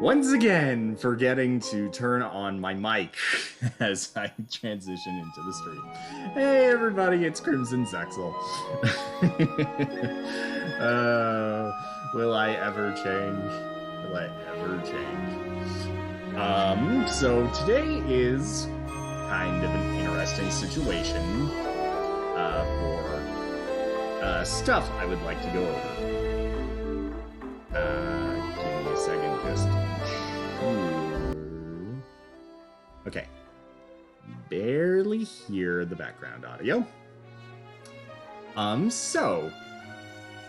Once again, forgetting to turn on my mic as I transition into the stream. Hey everybody, it's Crimson Zexel. Will I ever change? Will I ever change? So today is kind of an interesting situation for stuff I would like to go over. Give me a second, just... Okay. Barely hear the background audio. So...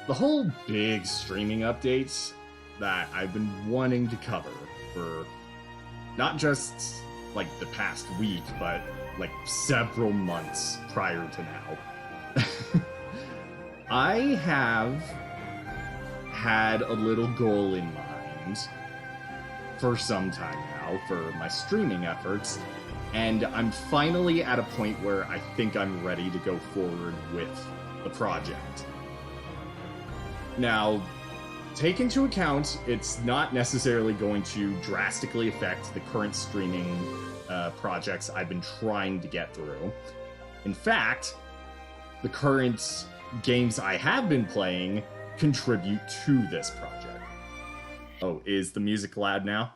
the whole big streaming updates that I've been wanting to cover for not just, like, the past week, but, like, several months prior to now. I have had a little goal in mind for some time now for my streaming efforts, and I'm finally at a point where I think I'm ready to go forward with the project. Now, take into account, it's not necessarily going to drastically affect the current streaming projects I've been trying to get through. In fact, the current games I have been playing contribute to this project. Oh, is the music loud now?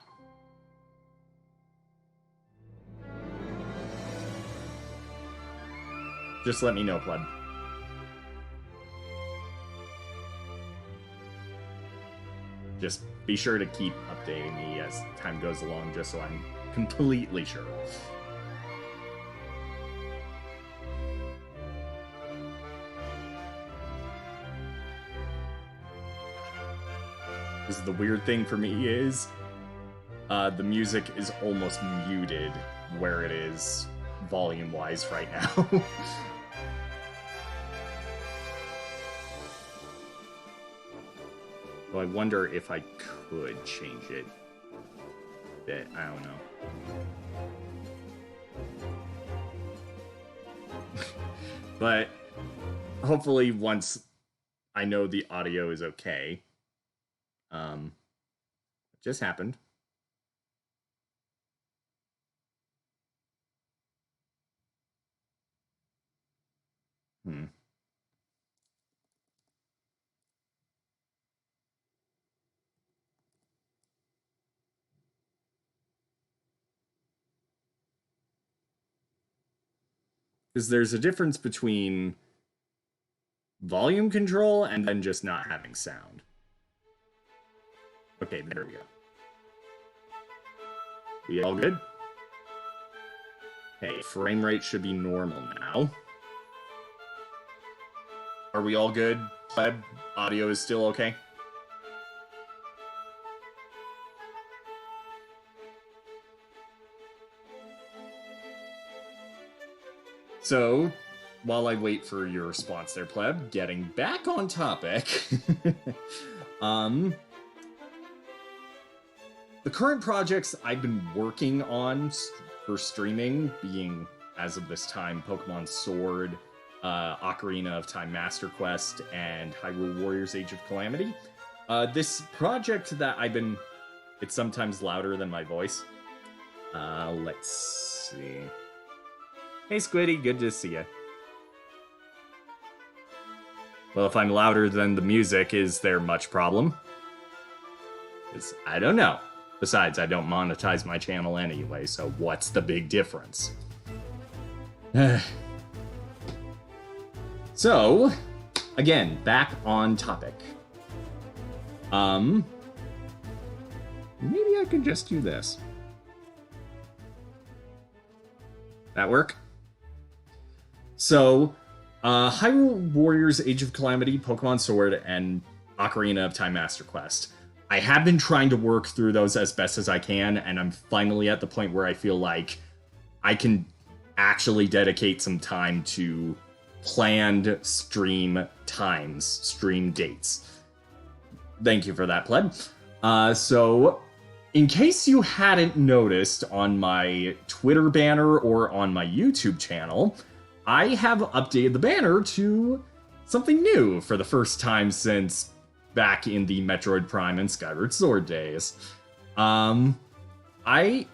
Just let me know, pleb. Just be sure to keep updating me as time goes along, just so I'm completely sure. Because the weird thing for me is, the music is almost muted where it is volume-wise right now. Well, I wonder if I could change it. But I don't know. But hopefully once I know the audio is okay. It just happened. Because there's a difference between volume control and then just not having sound. Okay, there we go. We all good? Hey, frame rate should be normal now. Are we all good? Pleb, audio is still okay? So, while I wait for your response there, pleb, getting back on topic. The current projects I've been working on for streaming, being, as of this time, Pokemon Sword, Ocarina of Time Master Quest, and Hyrule Warriors Age of Calamity. This project that I've been... It's sometimes louder than my voice. Let's see... Hey, Squiddy, good to see you. Well, if I'm louder than the music, is there much problem? Because I don't know. Besides, I don't monetize my channel anyway, so what's the big difference? So, again, back on topic. Maybe I could just do this. That work? So, Hyrule Warriors Age of Calamity, Pokemon Sword, and Ocarina of Time Master Quest. I have been trying to work through those as best as I can, and I'm finally at the point where I feel like I can actually dedicate some time to planned stream times, stream dates. Thank you for that, pleb. So, in case you hadn't noticed on my Twitter banner or on my YouTube channel, I have updated the banner to something new for the first time since back in the Metroid Prime and Skyward Sword days. Um, I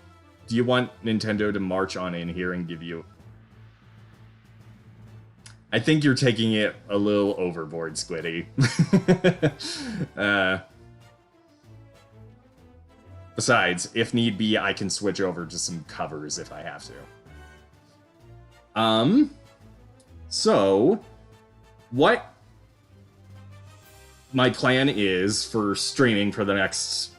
do you want Nintendo to march on in here and give you? I think you're taking it a little overboard, Squiddy. uh, Besides, if need be, I can switch over to some covers if I have to. So, what my plan is for streaming for the next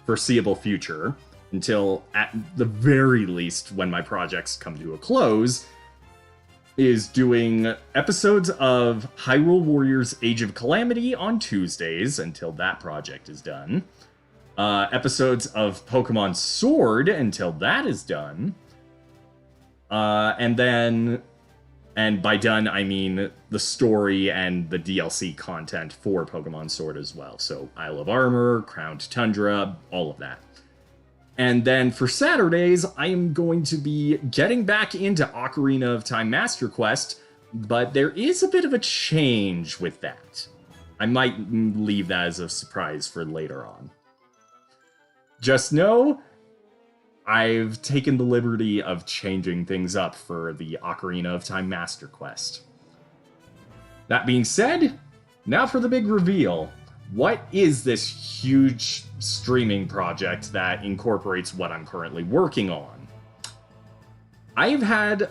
foreseeable future, until at the very least when my projects come to a close, is doing episodes of Hyrule Warriors Age of Calamity on Tuesdays until that project is done. Episodes of Pokemon Sword until that is done. And by done, I mean the story and the DLC content for Pokemon Sword as well. So Isle of Armor, Crowned Tundra, all of that. And then for Saturdays, I am going to be getting back into Ocarina of Time Master Quest, but there is a bit of a change with that. I might leave that as a surprise for later on. Just know, I've taken the liberty of changing things up for the Ocarina of Time Master Quest. That being said, now for the big reveal. What is this huge streaming project that incorporates what I'm currently working on? I've had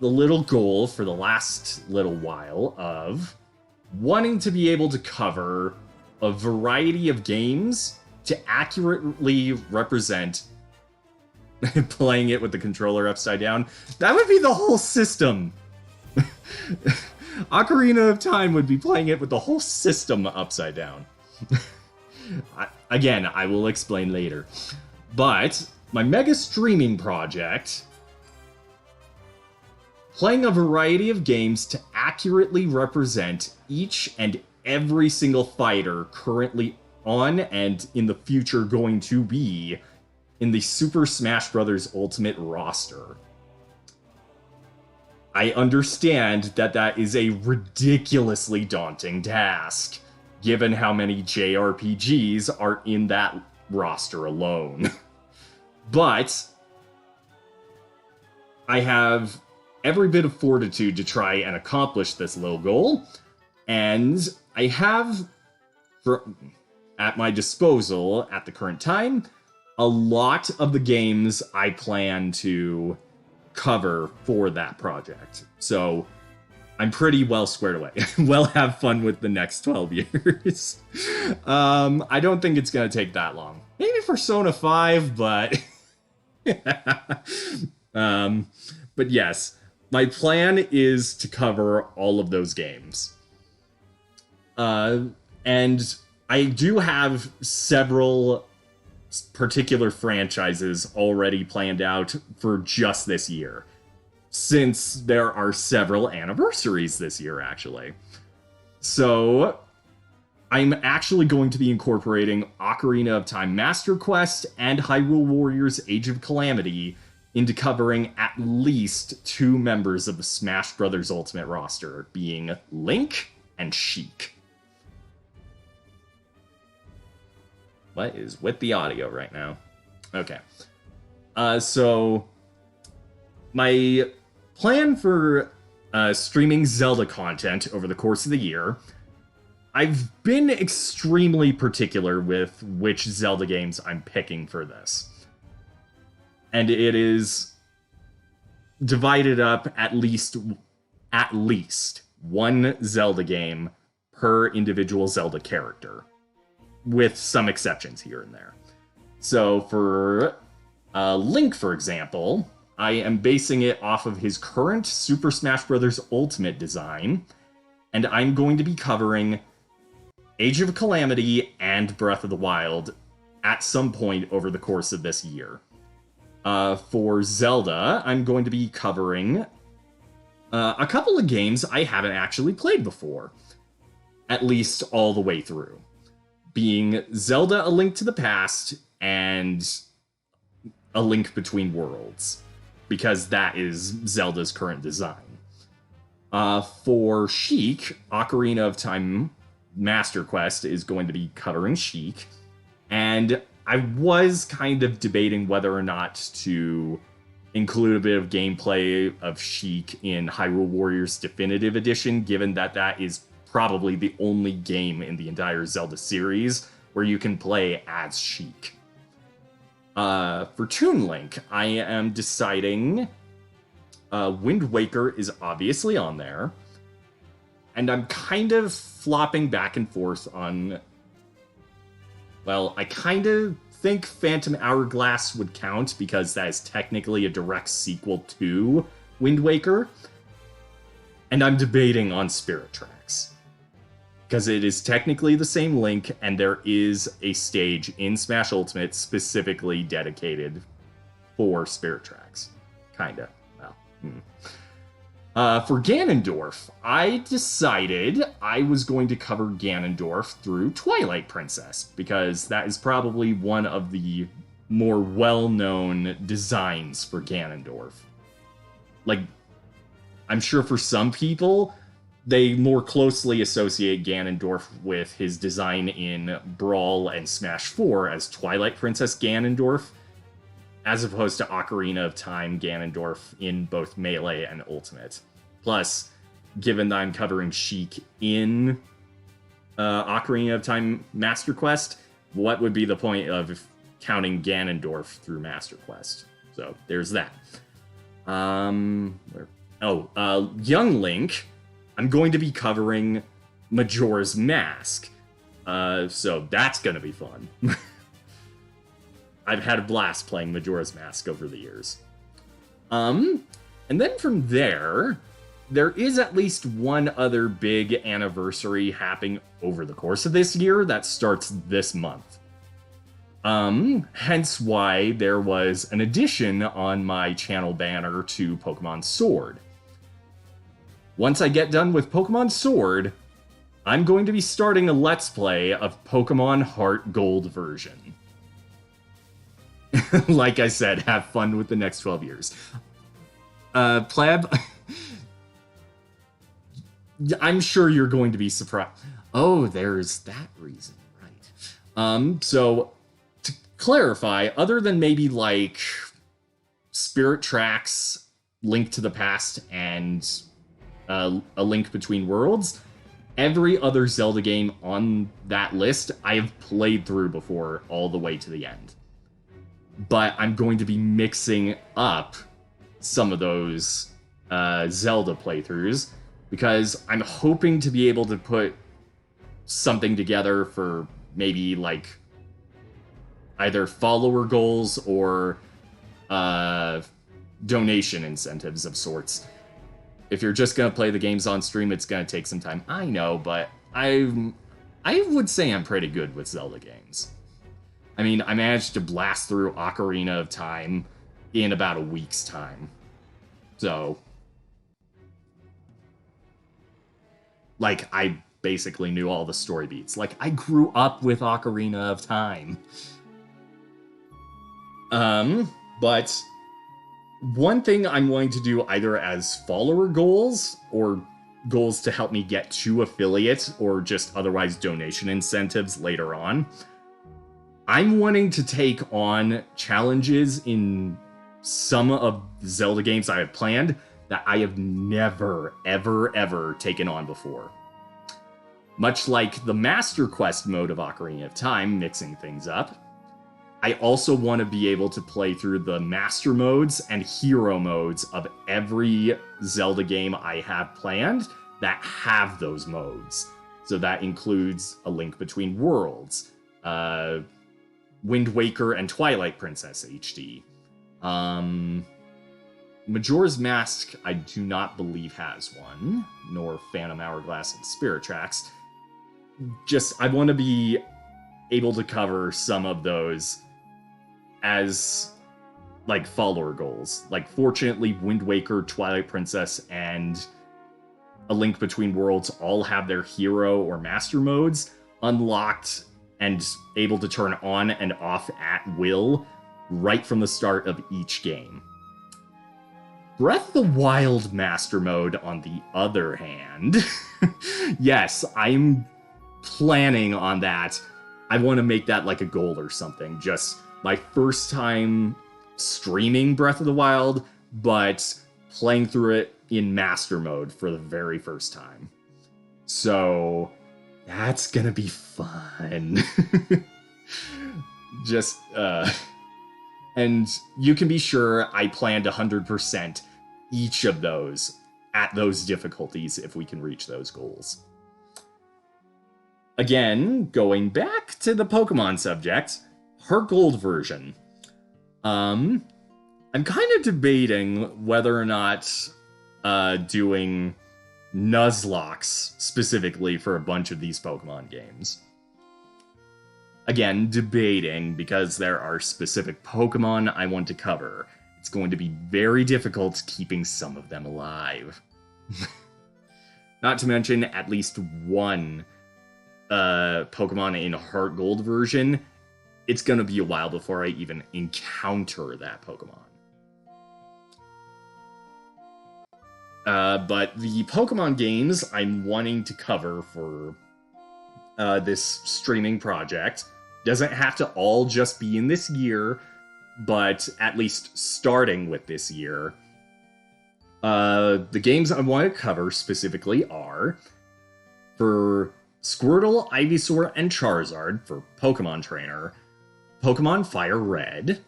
the little goal for the last little while of wanting to be able to cover a variety of games to accurately represent playing it with the controller upside down. That would be the whole system. Ocarina of Time would be playing it with the whole system upside down. Again, I will explain later. But my mega streaming project, playing a variety of games to accurately represent each and every single fighter currently on and in the future going to be in the Super Smash Bros. Ultimate roster. I understand that that is a ridiculously daunting task, given how many JRPGs are in that roster alone. But I have every bit of fortitude to try and accomplish this little goal, and I have at my disposal at the current time a lot of the games I plan to cover for that project. So I'm pretty well squared away. Well, have fun with the next 12 years. I don't think it's going to take that long. Maybe Persona 5, but... but yes, my plan is to cover all of those games. And I do have several particular franchises already planned out for just this year, since there are several anniversaries this year, actually. So I'm actually going to be incorporating Ocarina of Time Master Quest and Hyrule Warriors Age of Calamity into covering at least 2 members of the Smash Bros. Ultimate roster, being Link and Sheik. What is with the audio right now? Okay. So my plan for streaming Zelda content over the course of the year, I've been extremely particular with which Zelda games I'm picking for this. And it is divided up at least one Zelda game per individual Zelda character, with some exceptions here and there. So for Link, for example, I am basing it off of his current Super Smash Bros. Ultimate design, and I'm going to be covering Age of Calamity and Breath of the Wild at some point over the course of this year. For Zelda, I'm going to be covering a couple of games I haven't actually played before, at least all the way through, being Zelda: A Link to the Past and A Link Between Worlds, because that is Zelda's current design. For Sheik, Ocarina of Time Master Quest is going to be covering Sheik, and I was kind of debating whether or not to include a bit of gameplay of Sheik in Hyrule Warriors Definitive Edition, given that that is probably the only game in the entire Zelda series where you can play as Sheik. For Toon Link, I am deciding Wind Waker is obviously on there, and I'm kind of flopping back and forth on... Well, I kind of think Phantom Hourglass would count because that is technically a direct sequel to Wind Waker. And I'm debating on Spirit Tracks. Because it is technically the same Link, and there is a stage in Smash Ultimate specifically dedicated for Spirit Tracks. Kinda. Well, for Ganondorf, I decided I was going to cover Ganondorf through Twilight Princess, because that is probably one of the more well-known designs for Ganondorf. Like, I'm sure for some people, they more closely associate Ganondorf with his design in Brawl and Smash 4 as Twilight Princess Ganondorf, as opposed to Ocarina of Time Ganondorf in both Melee and Ultimate. Plus, given that I'm covering Sheik in Ocarina of Time Master Quest, what would be the point of counting Ganondorf through Master Quest? So, there's that. Young Link, I'm going to be covering Majora's Mask. So that's gonna be fun. I've had a blast playing Majora's Mask over the years. And then from there is at least one other big anniversary happening over the course of this year that starts this month. Hence why there was an addition on my channel banner to Pokemon Sword. Once I get done with Pokemon Sword, I'm going to be starting a Let's Play of Pokemon Heart Gold version. Like I said, have fun with the next 12 years. Pleb, I'm sure you're going to be surprised. Oh, there's that reason, right. So, to clarify, other than maybe, like, Spirit Tracks, Link to the Past, and A Link Between Worlds, every other Zelda game on that list I have played through before all the way to the end. But I'm going to be mixing up some of those Zelda playthroughs because I'm hoping to be able to put something together for maybe like either follower goals or donation incentives of sorts. If you're just going to play the games on stream, it's going to take some time. I know, but I would say I'm pretty good with Zelda games. I mean, I managed to blast through Ocarina of Time in about a week's time. So, like, I basically knew all the story beats. Like, I grew up with Ocarina of Time. But one thing I'm going to do either as follower goals or goals to help me get to affiliate or just otherwise donation incentives later on, I'm wanting to take on challenges in some of the Zelda games I have planned that I have never, ever, ever taken on before. Much like the Master Quest mode of Ocarina of Time, mixing things up, I also want to be able to play through the Master modes and Hero modes of every Zelda game I have planned that have those modes. So that includes A Link Between Worlds, Wind Waker and Twilight Princess HD. Majora's Mask, I do not believe has one, nor Phantom Hourglass and Spirit Tracks. Just, I want to be able to cover some of those as, like, follower goals. Like, fortunately, Wind Waker, Twilight Princess, and A Link Between Worlds all have their hero or master modes unlocked and able to turn on and off at will right from the start of each game. Breath of the Wild Master Mode, on the other hand, yes, I'm planning on that. I want to make that like a goal or something. Just my first time streaming Breath of the Wild, but playing through it in master mode for the very first time. So that's gonna be fun. Just, and you can be sure I planned 100% each of those at those difficulties if we can reach those goals. Again, going back to the Pokemon subject, Heart Gold version. I'm kind of debating whether or not doing Nuzlocks specifically for a bunch of these Pokemon games. Again, debating because there are specific Pokemon I want to cover. It's going to be very difficult keeping some of them alive. Not to mention at least one Pokemon in Heart Gold version. It's going to be a while before I even encounter that Pokemon. But the Pokemon games I'm wanting to cover for this streaming project doesn't have to all just be in this year, but at least starting with this year. The games I want to cover specifically are for Squirtle, Ivysaur, and Charizard for Pokemon Trainer, Pokemon Fire Red,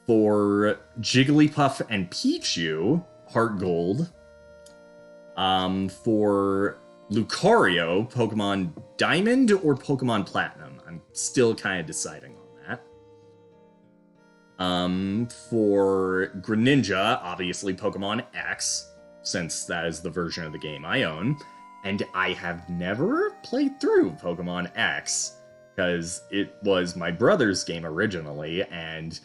for Jigglypuff and Pichu, Heart Gold, for Lucario, Pokemon Diamond or Pokemon Platinum. I'm still kind of deciding on that. For Greninja, obviously Pokemon X, since that is the version of the game I own. And I have never played through Pokemon X, because it was my brother's game originally, and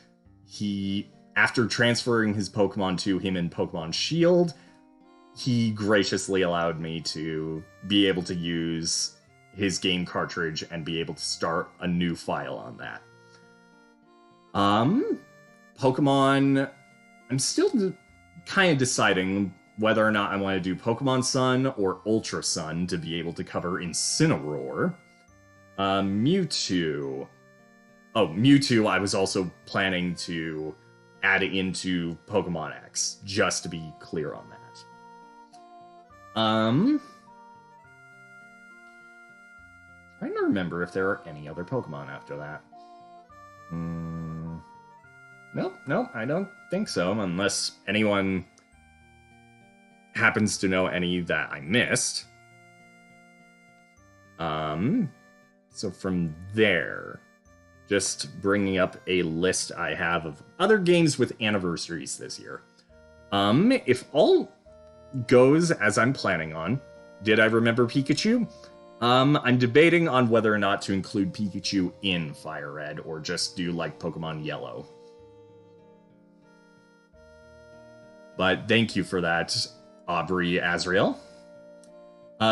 he, after transferring his Pokemon to him in Pokemon Shield, he graciously allowed me to be able to use his game cartridge and be able to start a new file on that. Pokemon, I'm still kind of deciding whether or not I want to do Pokemon Sun or Ultra Sun to be able to cover Incineroar. Mewtwo. Oh, Mewtwo I was also planning to add into Pokemon X, just to be clear on that. Trying to remember if there are any other Pokemon after that. Nope, I don't think so, unless anyone happens to know any that I missed. So from there, just bringing up a list I have of other games with anniversaries this year. If all goes as I'm planning on, did I remember Pikachu? I'm debating on whether or not to include Pikachu in Fire Red or just do like Pokemon Yellow. But thank you for that, Aubrey Azrael.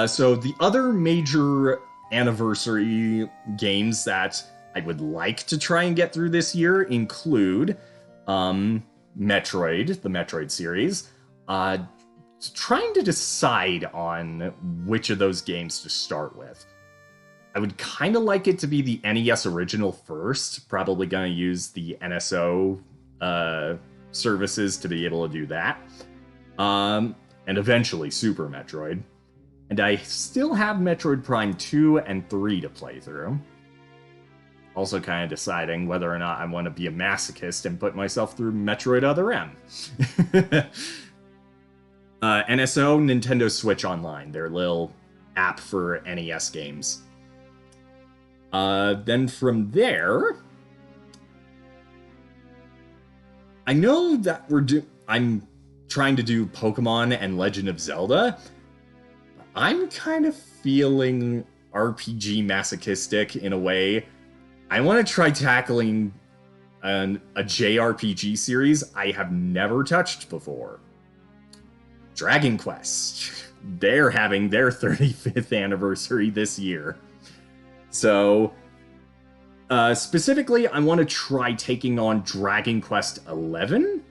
So the other major anniversary games that I would like to try and get through this year include Metroid, the Metroid series, trying to decide on which of those games to start with. I would kind of like it to be the NES original first, probably going to use the NSO services to be able to do that. And eventually Super Metroid. And I still have Metroid Prime 2 and 3 to play through. Also kind of deciding whether or not I want to be a masochist and put myself through Metroid Other M. NSO, Nintendo Switch Online, their little app for NES games. Then from there, I know that I'm trying to do Pokemon and Legend of Zelda. I'm kind of feeling RPG masochistic in a way. I want to try tackling a JRPG series I have never touched before. Dragon Quest. They're having their 35th anniversary this year. So, specifically, I want to try taking on Dragon Quest XI.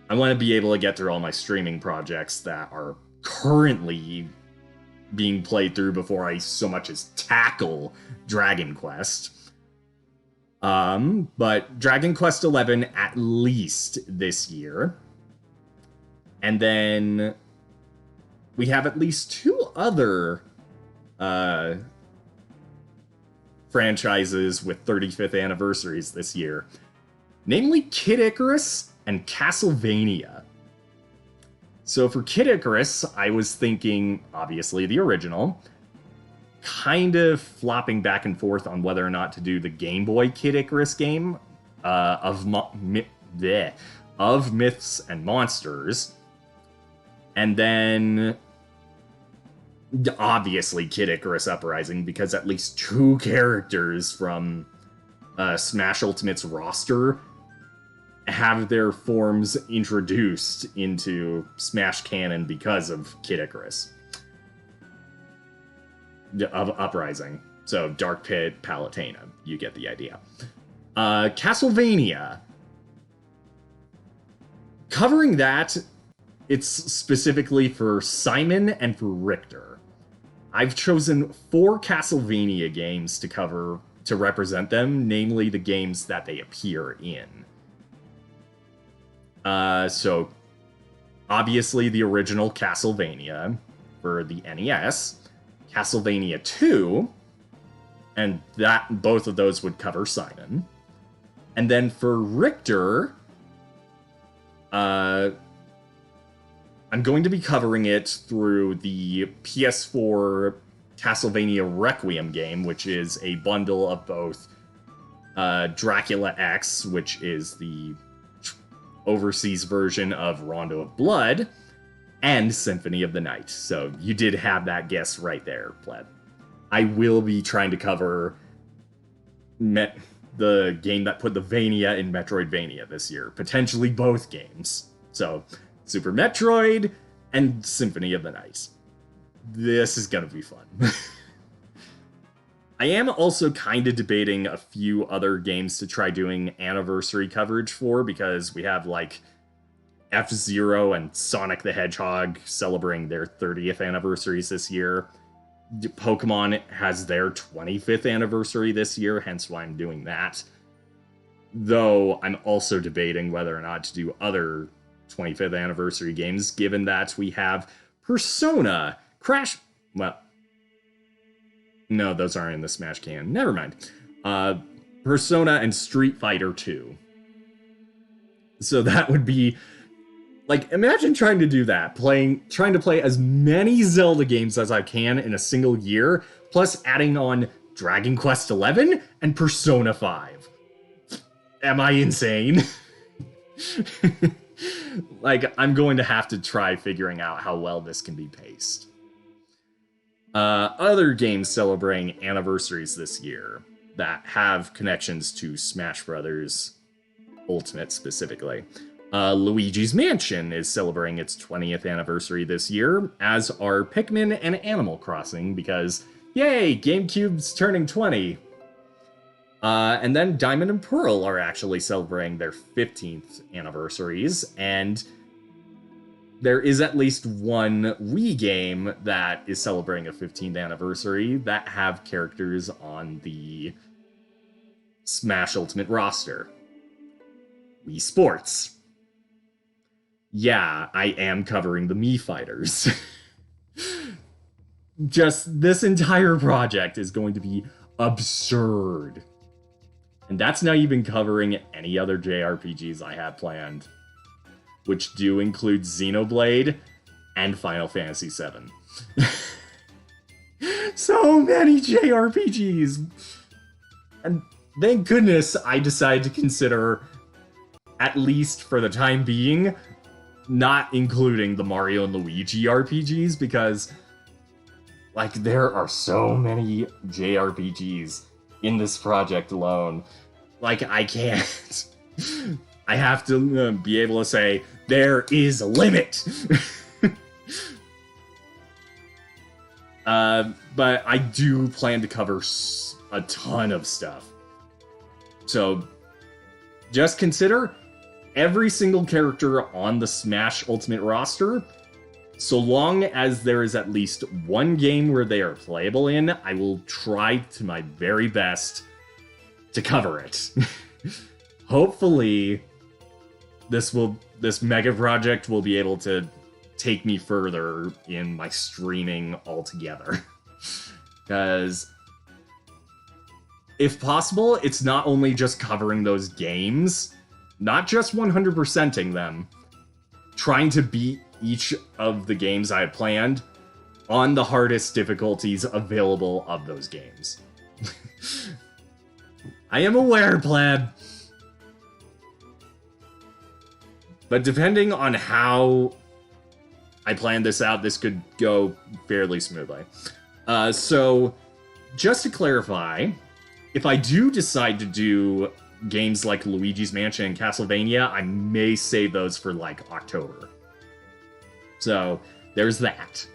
I want to be able to get through all my streaming projects that are currently being played through before I so much as tackle Dragon Quest. But Dragon Quest 11 at least this year. And then we have at least 2 other franchises with 35th anniversaries this year. Namely Kid Icarus and Castlevania. So for Kid Icarus, I was thinking, obviously, the original. Kind of flopping back and forth on whether or not to do the Game Boy Kid Icarus game of Myths and Monsters. And then, obviously, Kid Icarus Uprising, because at least 2 characters from Smash Ultimate's roster have their forms introduced into Smash canon because of Kid Icarus. Of Uprising. So, Dark Pit, Palutena. You get the idea. Castlevania. Covering that, it's specifically for Simon and for Richter. I've chosen 4 Castlevania games to cover to represent them, namely the games that they appear in. So, obviously the original Castlevania for the NES, Castlevania 2, and that both of those would cover Simon. And then for Richter, I'm going to be covering it through the PS4 Castlevania Requiem game, which is a bundle of both Dracula X, which is the overseas version of Rondo of Blood, and Symphony of the Night. So you did have that guess right there, Pleb. I will be trying to cover the game that put the Vania in Metroidvania this year. Potentially both games. So, Super Metroid and Symphony of the Night. This is gonna be fun. I am also kind of debating a few other games to try doing anniversary coverage for, because we have, like, F-Zero and Sonic the Hedgehog celebrating their 30th anniversaries this year. Pokemon has their 25th anniversary this year, hence why I'm doing that. Though, I'm also debating whether or not to do other 25th anniversary games, given that we have Persona, Crash... Well... No, those aren't in the Smash canon. Never mind. Persona and Street Fighter 2. So that would be... Like, imagine trying to do that. Trying to play as many Zelda games as I can in a single year, plus adding on Dragon Quest XI and Persona 5. Am I insane? Like, I'm going to have to try figuring out how well this can be paced. Other games celebrating anniversaries this year that have connections to Smash Bros. Ultimate specifically. Luigi's Mansion is celebrating its 20th anniversary this year, as are Pikmin and Animal Crossing, because, yay, GameCube's turning 20. And then Diamond and Pearl are actually celebrating their 15th anniversaries, and there is at least one Wii game that is celebrating a 15th anniversary that have characters on the Smash Ultimate roster. Wii Sports. Yeah, I am covering the Mii Fighters. Just, this entire project is going to be absurd. And that's not even covering any other JRPGs I have planned, which do include Xenoblade and Final Fantasy VII. So many JRPGs! And thank goodness I decided to consider, at least for the time being, not including the Mario and Luigi RPGs, because, like, there are so many JRPGs in this project alone. Like, I can't. I have to be able to say, there is a limit! But I do plan to cover a ton of stuff. So, just consider every single character on the Smash Ultimate roster so long as there is at least one game where they are playable in, I will try to my very best to cover it. Hopefully, this mega project will be able to take me further in my streaming altogether. Because if possible, it's not only just covering those games, not just 100%ing them, trying to beat each of the games I had planned on the hardest difficulties available of those games. I am aware, pleb. But depending on how I plan this out, this could go fairly smoothly. So, just to clarify, if I do decide to do games like Luigi's Mansion and Castlevania, I may save those for, like, October. So, there's that.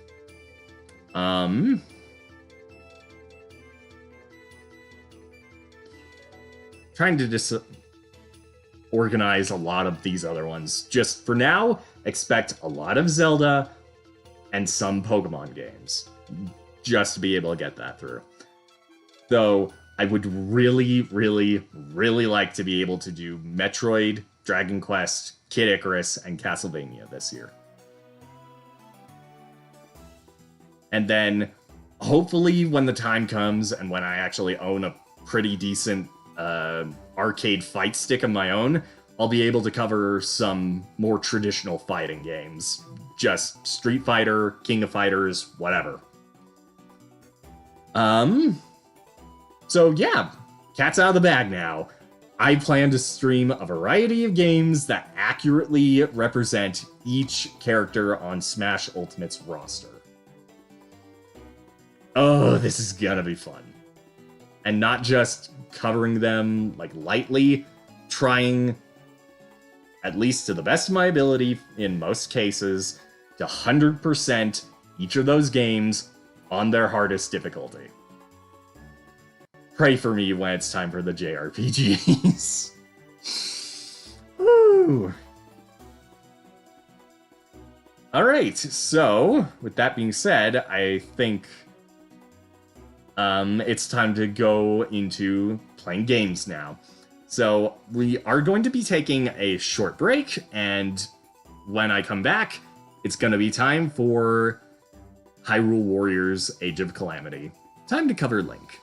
Trying to organize a lot of these other ones. Just for now, expect a lot of Zelda and some Pokemon games. Just to be able to get that through. Though, I would really, really, really like to be able to do Metroid, Dragon Quest, Kid Icarus, and Castlevania this year. And then, hopefully, when the time comes and when I actually own a pretty decent arcade fight stick of my own, I'll be able to cover some more traditional fighting games. Just Street Fighter, King of Fighters, whatever. So yeah, cat's out of the bag now. I plan to stream a variety of games that accurately represent each character on Smash Ultimate's roster. Oh, this is gonna be fun. And not just covering them, like, lightly, trying, at least to the best of my ability, in most cases, to 100% each of those games on their hardest difficulty. Pray for me when it's time for the JRPGs. Woo! Alright, so, with that being said, I think it's time to go into playing games now. So, we are going to be taking a short break, and when I come back, it's going to be time for Hyrule Warriors Age of Calamity. Time to cover Link.